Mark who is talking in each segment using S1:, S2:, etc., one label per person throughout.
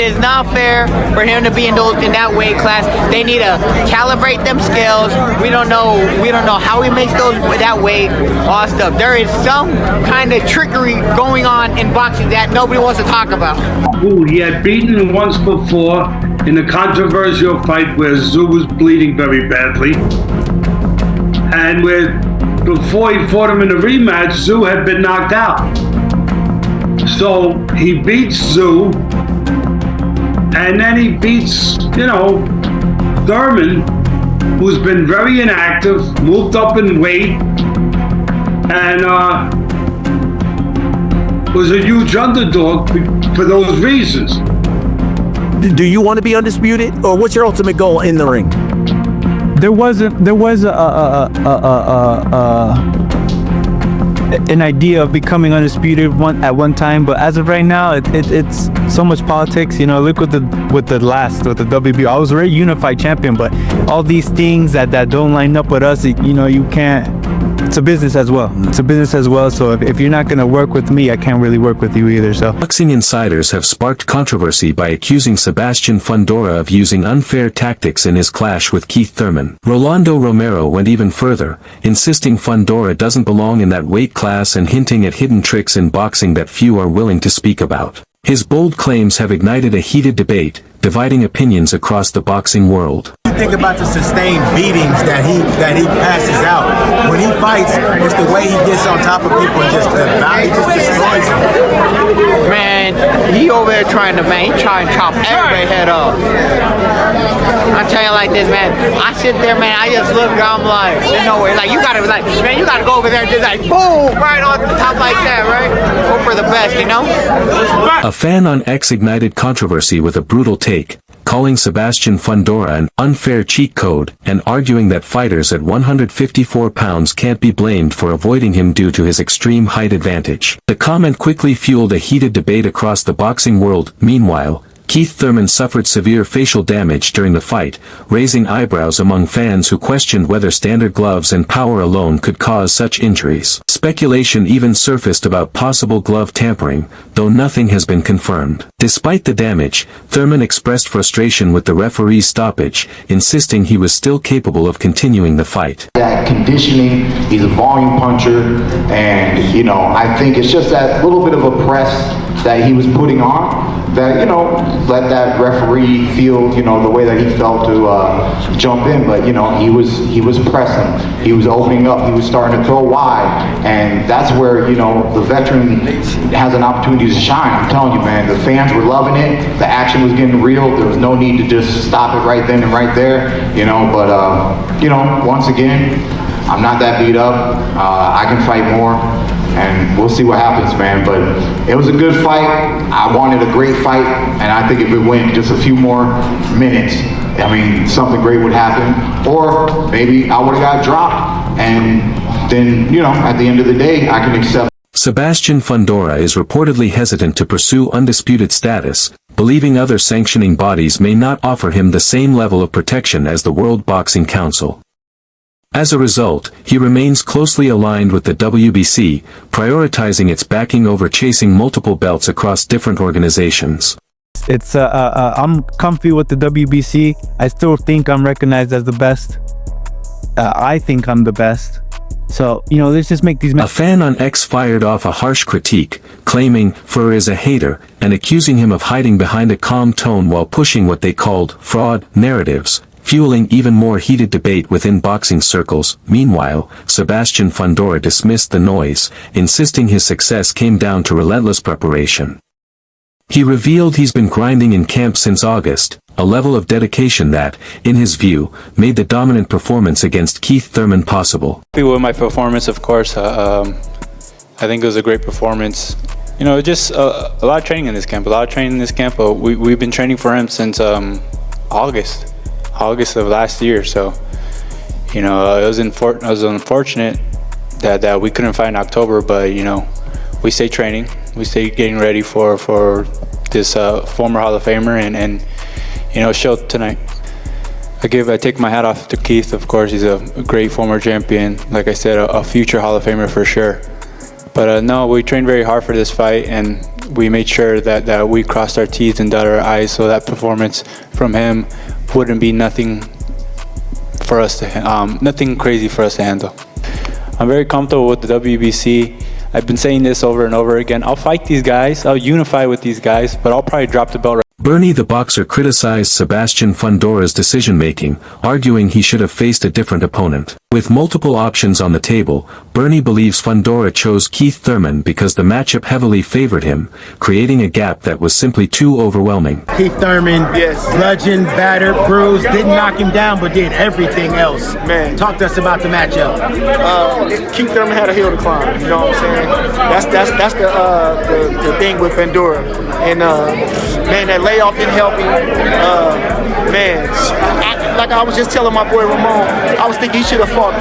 S1: is not fair for him to be in that weight class. They need to calibrate them scales. We don't know how he makes those that weight, all stuff. There is some kind of trickery going on in boxing that nobody wants to talk about.
S2: Ooh, he had beaten him once before in a controversial fight where Zoo was bleeding very badly. And before he fought him in a rematch, Zoo had been knocked out. So he beats Zoo, and then he beats, Thurman, who's been very inactive, moved up in weight, and was a huge underdog for those reasons.
S3: Do you want to be undisputed, or what's your ultimate goal in the ring?
S4: There was an idea of becoming undisputed at one time, but as of right now, it's so much politics. Look with the WB. I was already unified champion, but all these things that don't line up with us, you can't. It's a business as well. So if you're not going to work with me, I can't really work with you either. So
S5: boxing insiders have sparked controversy by accusing Sebastian Fundora of using unfair tactics in his clash with Keith Thurman. Rolando Romero went even further, insisting Fundora doesn't belong in that weight class and hinting at hidden tricks in boxing that few are willing to speak about. His bold claims have ignited a heated debate, dividing opinions across the boxing world.
S6: Think about the sustained beatings that he passes out. When he fights, it's the way he gets on top of people and just destroys them.
S1: Man, he over there trying to chop everybody's head off. I'm telling you like this, man. I sit there, man. I just look. I'm like, there's no way. Like you gotta go over there and just like boom, right on the top like that, right? Hope for the best,
S5: A fan on X ignited controversy with a brutal take, calling Sebastian Fundora an unfair cheat code and arguing that fighters at 154 pounds can't be blamed for avoiding him due to his extreme height advantage. The comment quickly fueled a heated debate across the boxing world. Meanwhile, Keith Thurman suffered severe facial damage during the fight, raising eyebrows among fans who questioned whether standard gloves and power alone could cause such injuries. Speculation even surfaced about possible glove tampering, though nothing has been confirmed. Despite the damage, Thurman expressed frustration with the referee's stoppage, insisting he was still capable of continuing the fight.
S7: That conditioning, he's a volume puncher, and I think it's just that little bit of a press that he was putting on that, let that referee feel, the way that he felt to jump in. But, he was pressing, he was opening up, he was starting to throw wide, and that's where, the veteran has an opportunity to shine. I'm telling you, man, the fans were loving it, the action was getting real, there was no need to just stop it right then and right there, but, once again, I'm not that beat up, I can fight more. And we'll see what happens, man. But it was a good fight. I wanted a great fight, and I think if it went just a few more minutes, something great would happen. Or maybe I would have got dropped, and then, at the end of the day, I can accept.
S5: Sebastian Fundora is reportedly hesitant to pursue undisputed status, believing other sanctioning bodies may not offer him the same level of protection as the World Boxing Council. As a result, he remains closely aligned with the WBC, prioritizing its backing over chasing multiple belts across different organizations.
S4: I'm comfy with the WBC. I still think I'm recognized as the best. I think I'm the best. So, let's just make these...
S5: A fan on X fired off a harsh critique, claiming Fur is a hater, and accusing him of hiding behind a calm tone while pushing what they called fraud narratives, fueling even more heated debate within boxing circles. Meanwhile, Sebastian Fundora dismissed the noise, insisting his success came down to relentless preparation. He revealed he's been grinding in camp since August, a level of dedication that, in his view, made the dominant performance against Keith Thurman possible.
S8: Happy with my performance, of course. I think it was a great performance. Just a lot of training in this camp. But we've been training for him since August of last year. So, it was unfortunate that we couldn't fight in October, but we stay training, we stay getting ready for this former Hall of Famer and show tonight. I take my hat off to Keith. Of course, he's a great former champion. Like I said, a future Hall of Famer for sure. But no, we trained very hard for this fight, and we made sure that we crossed our T's and dotted our I's, so that performance from him wouldn't be nothing crazy for us to handle. I'm very comfortable with the WBC. I've been saying this over and over again. I'll fight these guys. I'll unify with these guys, but I'll probably drop the belt.
S5: Bernie the boxer criticized Sebastian Fundora's decision-making, arguing he should have faced a different opponent. With multiple options on the table, Bernie believes Fundora chose Keith Thurman because the matchup heavily favored him, creating a gap that was simply too overwhelming.
S6: Keith Thurman, bludgeoned, battered, bruised, didn't knock him down, but did everything else. Man, talk to us about the matchup.
S9: Keith Thurman had a hill to climb. You know what I'm saying? That's the thing with Fundora. And man, that layoff didn't help him. Like I was just telling my boy Ramon, I was thinking he should have fought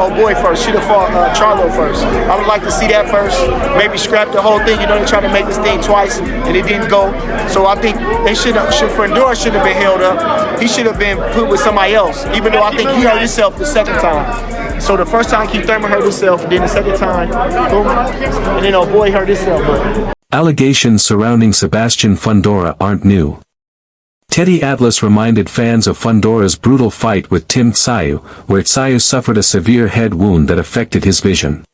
S9: old boy first. Should have fought Charlo first. I would like to see that first. Maybe scrap the whole thing. You know, they tried to make this thing twice and it didn't go. So I think they Fundora should have been held up. He should have been put with somebody else. Even though I think he hurt himself the second time. So the first time Keith Thurman hurt himself, and then the second time, boom, and then old boy hurt himself. But
S5: Allegations surrounding Sebastian Fundora aren't new. Teddy Atlas reminded fans of Fundora's brutal fight with Tim Tszyu, where Tszyu suffered a severe head wound that affected his vision.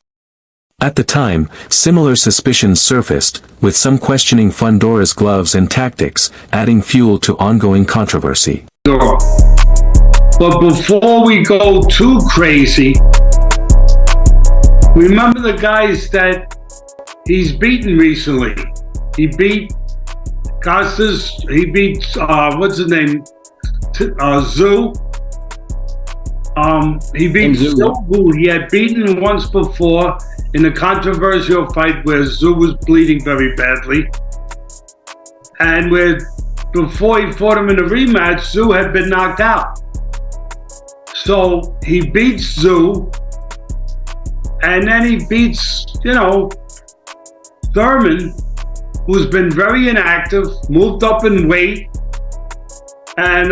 S5: At the time, similar suspicions surfaced, with some questioning Fundora's gloves and tactics, adding fuel to ongoing controversy.
S2: But before we go too crazy, remember the guys that he's beaten recently. He beat Costas, he beat, what's his name, Zoo. He beat Zoo, who he had beaten once before in a controversial fight where Zoo was bleeding very badly. And before he fought him in a rematch, Zoo had been knocked out. So he beats Zoo, and then he beats, Thurman, who's been very inactive, moved up in weight, and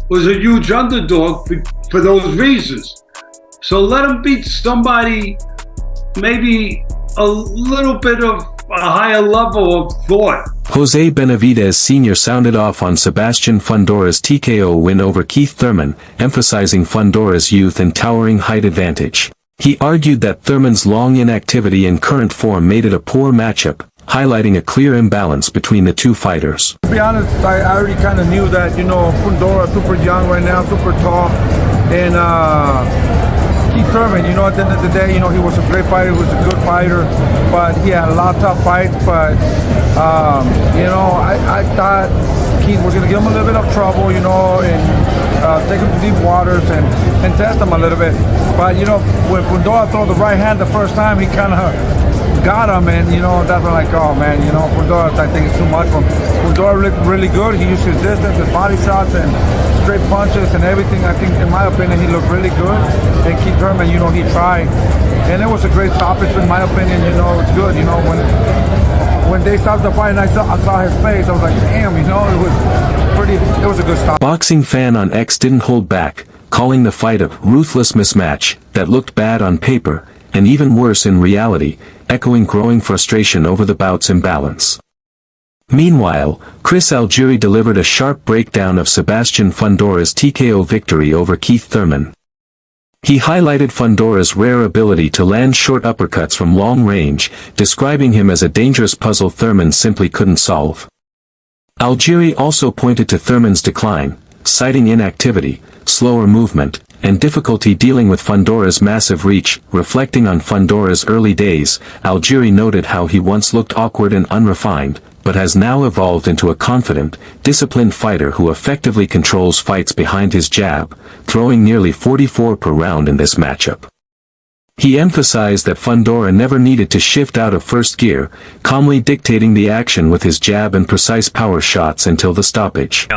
S2: was a huge underdog for those reasons. So let him beat somebody maybe a little bit of a higher level of thought.
S5: Jose Benavidez Sr. sounded off on Sebastian Fundora's TKO win over Keith Thurman, emphasizing Fundora's youth and towering height advantage. He argued that Thurman's long inactivity and current form made it a poor matchup, highlighting a clear imbalance between the two fighters.
S10: To be honest, I already kind of knew that, Fundora super young right now, super tall, and Keith Thurman, at the end of the day, he was a great fighter, he was a good fighter, but he had a lot of tough fights, but, I thought Keith was going to give him a little bit of trouble, and take him to deep waters and test him a little bit. But, when Fundora threw the right hand the first time, he kind of got him, and, that's when like, oh, man, Fundora, I think it's too much for him. Fundora looked really good. He used his distance, his body shots, and straight punches and everything. I think, in my opinion, he looked really good. And Keith Thurman, he tried. And it was a great stoppage, in my opinion. It's good. When they stopped the fight and I saw his face, I was like, damn, it was a good stop.
S5: Boxing fan on X didn't hold back, calling the fight a ruthless mismatch that looked bad on paper, and even worse in reality, echoing growing frustration over the bout's imbalance. Meanwhile, Chris Algieri delivered a sharp breakdown of Sebastian Fundora's TKO victory over Keith Thurman. He highlighted Fundora's rare ability to land short uppercuts from long range, describing him as a dangerous puzzle Thurman simply couldn't solve. Algieri also pointed to Thurman's decline, citing inactivity, slower movement, and difficulty dealing with Fundora's massive reach. Reflecting on Fundora's early days, Algieri noted how he once looked awkward and unrefined, but has now evolved into a confident, disciplined fighter who effectively controls fights behind his jab, throwing nearly 44 per round in this matchup. He emphasized that Fundora never needed to shift out of first gear, calmly dictating the action with his jab and precise power shots until the stoppage.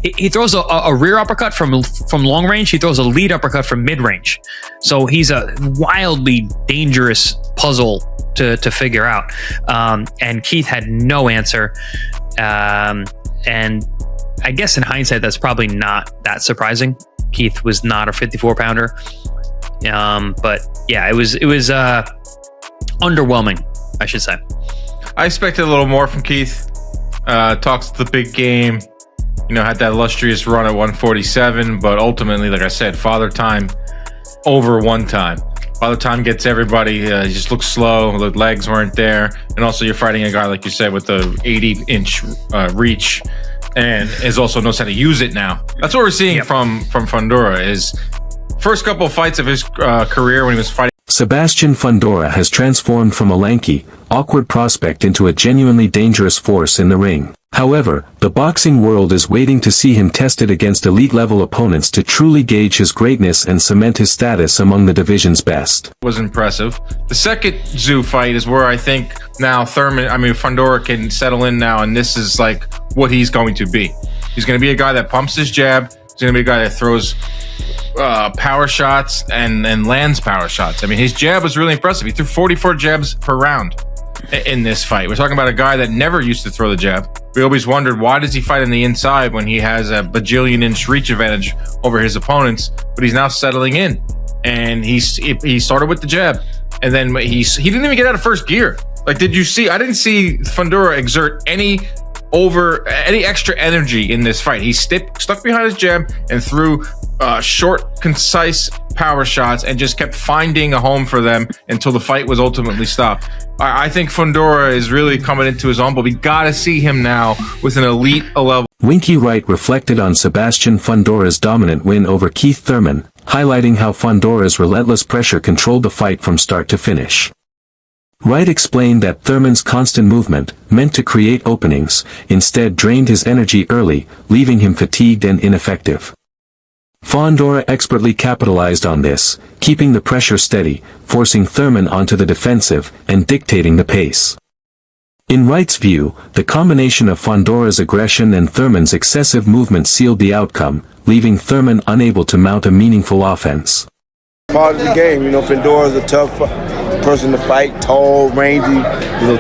S11: He throws a rear uppercut from long range. He throws a lead uppercut from mid range. So he's a wildly dangerous puzzle to figure out. And Keith had no answer. And I guess in hindsight, that's probably not that surprising. Keith was not a 54-pounder. But yeah, it was underwhelming I should say.
S12: I expected a little more from Keith. Talks the big game. Had that illustrious run at 147, but ultimately, like I said, Father Time over one time. Father Time gets everybody. He just looks slow. The legs weren't there, and also you're fighting a guy like you said with the 80-inch reach, and is also knows how to use it now. That's what we're seeing from Fundora. Is first couple of fights of his career when he was fighting.
S5: Sebastian Fundora has transformed from a lanky, awkward prospect into a genuinely dangerous force in the ring. However, the boxing world is waiting to see him tested against elite-level opponents to truly gauge his greatness and cement his status among the division's best.
S12: Was impressive. The second Zoo fight is where I think now Fundora can settle in now, and this is like what he's going to be. He's going to be a guy that pumps his jab. He's going to be a guy that throws power shots and lands power shots. His jab was really impressive. He threw 44 jabs per round in this fight. We're talking about a guy that never used to throw the jab. We always wondered, why does he fight on the inside when he has a bajillion-inch reach advantage over his opponents? But he's now settling in, and he started with the jab, and then he didn't even get out of first gear. Like, did you see? I didn't see Fundora exert any extra energy in this fight. He stuck behind his jab and threw short, concise power shots and just kept finding a home for them until the fight was ultimately stopped. I think Fundora is really coming into his own, but we gotta see him now with an elite level.
S5: Winky Wright reflected on Sebastian Fundora's dominant win over Keith Thurman, highlighting how Fundora's relentless pressure controlled the fight from start to finish. Wright explained that Thurman's constant movement, meant to create openings, instead drained his energy early, leaving him fatigued and ineffective. Fundora expertly capitalized on this, keeping the pressure steady, forcing Thurman onto the defensive, and dictating the pace. In Wright's view, the combination of Fundora's aggression and Thurman's excessive movement sealed the outcome, leaving Thurman unable to mount a meaningful offense.
S13: Part of the game, Fundora's a tough person to fight, tall, rangy,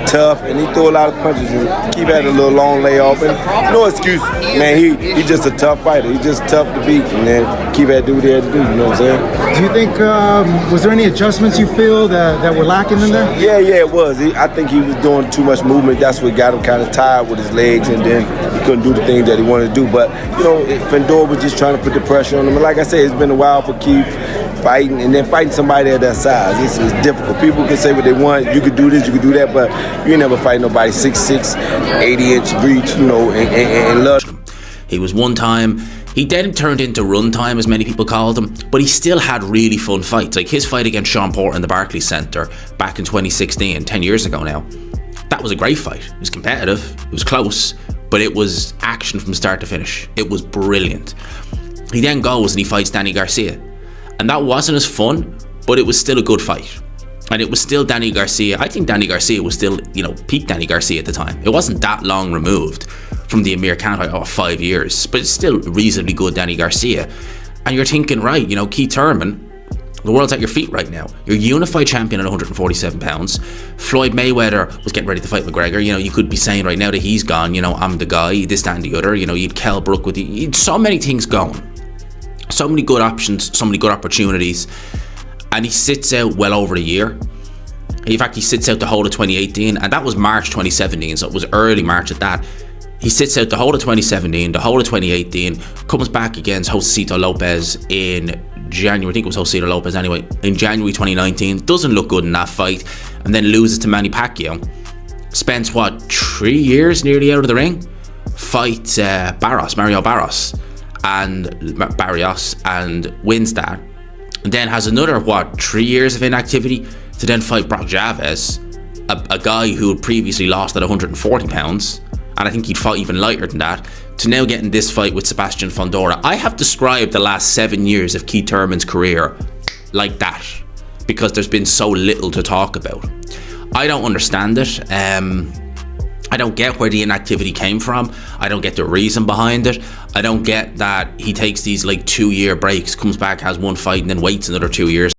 S13: tough, and he threw a lot of punches and Keith had a little long layoff, and no excuse, man, he just a tough fighter. He's just tough to beat, and then Keith had to do what he had to do, you know what I'm saying?
S14: Do you think, was there any adjustments you feel that were lacking in there?
S13: Yeah, it was. I think he was doing too much movement. That's what got him kind of tired with his legs, and then he couldn't do the things that he wanted to do. But, Fundora was just trying to put the pressure on him. And like I said, it's been a while for Keith fighting, and then fighting somebody at that size. This is difficult. People can say what they want. You could do this, you could do that, but you ain't never fight nobody 6'6", 80-inch reach, and love.
S15: He was one time, he then turned into run time, as many people called him, but he still had really fun fights. Like his fight against Sean Porter in the Barclays Centre back in 2016, 10 years ago now. That was a great fight. It was competitive, it was close, but it was action from start to finish. It was brilliant. He then goes and he fights Danny Garcia. And that wasn't as fun, but it was still a good fight. And it was still Danny Garcia. I think Danny Garcia was still, peak Danny Garcia at the time. It wasn't that long removed from the Amir Khan fight, 5 years, but it's still reasonably good Danny Garcia. And you're thinking, right, Keith Thurman, the world's at your feet right now. You're unified champion at 147 pounds. Floyd Mayweather was getting ready to fight McGregor. You could be saying right now that he's gone, I'm the guy, this, that, and the other. You'd Kell Brook with you. So many things going. So many good options, so many good opportunities. And he sits out well over a year. In fact, he sits out the whole of 2018, and that was March 2017, so it was early March at that. He sits out the whole of 2017, the whole of 2018, comes back against Josecito Lopez in January. I think it was Josecito Lopez anyway, in January 2019. Doesn't look good in that fight, and then loses to Manny Pacquiao. Spends, 3 years nearly out of the ring? Fights Mario Barrios, and wins that. And then has another 3 years of inactivity to then fight Brock Javez, a guy who had previously lost at 140 pounds, and I think he'd fought even lighter than that, to now getting this fight with Sebastian Fundora. I have described the last 7 years of Keith Thurman's career like that, because there's been so little to talk about. I don't understand it. I don't get where the inactivity came from. I don't get the reason behind it. I don't get that he takes these 2 year breaks, comes back, has one fight, and then waits another 2 years.